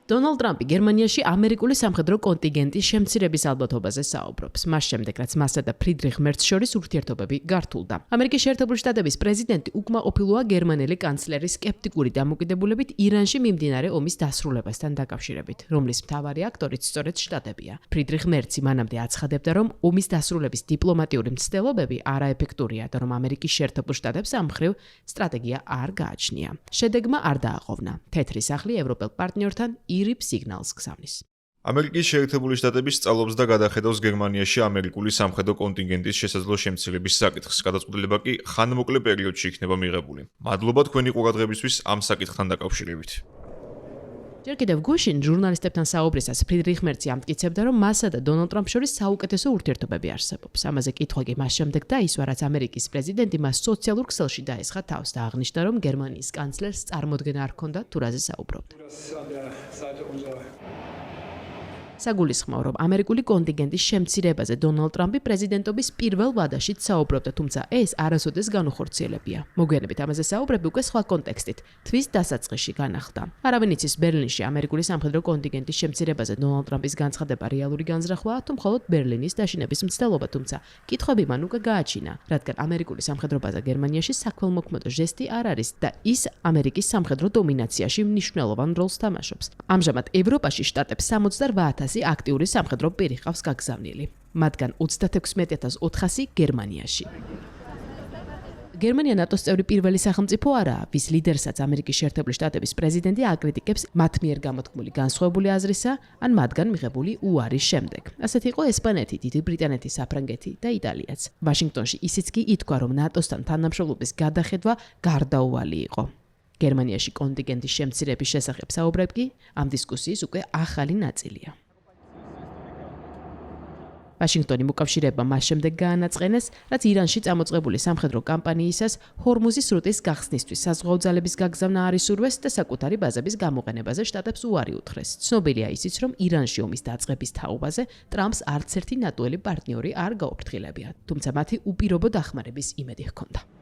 დონალდ ტრამპი გერმანიაში ამერიკული სამხედრო კონტინგენტის შემცირების ალბათობაზე საუბრობს. მას შემდეგ, რაც მასა და ფრიდრიხ მერცს შორის ურთიერთობები გართულდა. ამერიკის შეერთებული შტატების პრეზიდენტი უკმაყოფილოა გერმანელი კანცლერის სკეპტიკური დამოკიდებულებით ირანში მიმდინარე ომის დასრულებასთან დაკავშირებით, რომლის მთავარი აქტორიც სწორედ შტატებია. ფრიდრიხ მერცი მანამდე აცხადებდა, რომ ომის დასრულების დიპლომატიური მცდელობები არაეფექტურია და რომ ამერიკის შეერთებულ შტატებს ამ მხრივ სტრატეგია არ გააჩნია. შედეგმა არ დააყოვნა. თეთრი სახლი ევროპელ პარტნიორთან ირიბ სიგნალს გზავნის. ამერიკის შეერთებული შტატები სწავლობს და გადახედავს გერმანიაში ამერიკული სამხედრო კონტინგენტის შესაძლო შემცირების საკითხს. გადაწყვეტილება კი ხანმოკლე პერიოდში იქნება მიღებული. მადლობა თქვენი ყურადღებისთვის ამ საკითხთან დაკავშირებით. ჯერ კიდევ გუშინ ჟურნალისტებთან საუბრისას ფრიდრიხ მერცი ამტკიცებდა, რომ მასა და დონალდ ტრამპს შორის საუკეთესო ურთიერთობები არსებობს. ამაზე კითხვა კი მას შემდეგ დაისვა, რაც ამერიკის პრეზიდენტი მას სოციალურ ქსელში დაესხა თავს და აღნიშნა, რომ გერმანიის კანცლერს წარმოდგენა არ ჰქონდა თუ რაზე საუბრობდა. საგულისხმოა, რომ ამერიკული კონტინგენტის შემცირებაზე დონალდ ტრამპი პრეზიდენტობის პირველ ვადაშიც საუბრობდა, თუმცა ეს არასოდეს განუხორციელებია. მოგვიანებით ამაზე საუბრები უკვე სხვა კონტექსტით, თვის დასაწყისში განახლდა. არავინ იცის ბერლინში ამერიკული სამხედრო კონტინგენტის შემცირებაზე დონალდ ტრამპის განცხადება რეალური განზრახვაა, თუ მხოლოდ ბერლინის დაშინების მცდელობა, თუმცა კითხვები მან უკვე გააჩინა, რადგან ამერიკული სამხედრო ბაზა გერმანიაში საქველმოქმედო ჟესტი არ არის და ის ამერიკის სამხედრო დომინაციაში მნიშვნელოვან როლს თამაშობს. ამჟამად ევროპაში შტატებს 68,000 აქტიური სამხედრო პირი ყავს გაგზავნილი, მათგან 36,400 გერმანიაში. გერმანია ნატოს წევრი პირველი სახელმწიფო არაა, ვის ლიდერსაც ამერიკის შეერთებული შტატების პრეზიდენტი აკრიტიკებს მათ მიერ გამოთქმული განსხვავებული აზრისა ან მათგან მიღებული უარის შემდეგ. ასეთ იყო ესპანეთი, დიდი ბრიტანეთი, საფრანგეთი და იტალიაც. ვაშინგტონში ისიც კი ითქვა, რომ ნატოსთან თანამშრომლობის გადახედვა გარდაუვალი იყო. გერმანიაში კონტინგენტის შემცირების შესახებ საუბრები კი ამ დისკუსიის უკვე ახალი ნაწილია. ვაშინგტონი მოკავშირეებმა მას შემდეგ გაანაწყენეს, რაც ირანში წამოწყებული სამხედრო კამპანიისას ჰორმუზის სრუტის გახსნისთვის საზღვაო ძალების გაგზავნა არ ისურვეს და საკუთარი ბაზების გამოყენებაზე შტატებს უარი უთხრეს. ცნობილია ისიც, რომ ირანში ომის დაწყების თაობაზე ტრამპს არც ერთი ნატოელი პარტნიორი არ გაუფრთხილებია, თუმცა მათი უპირობო დახმარების იმედი ჰქონდა.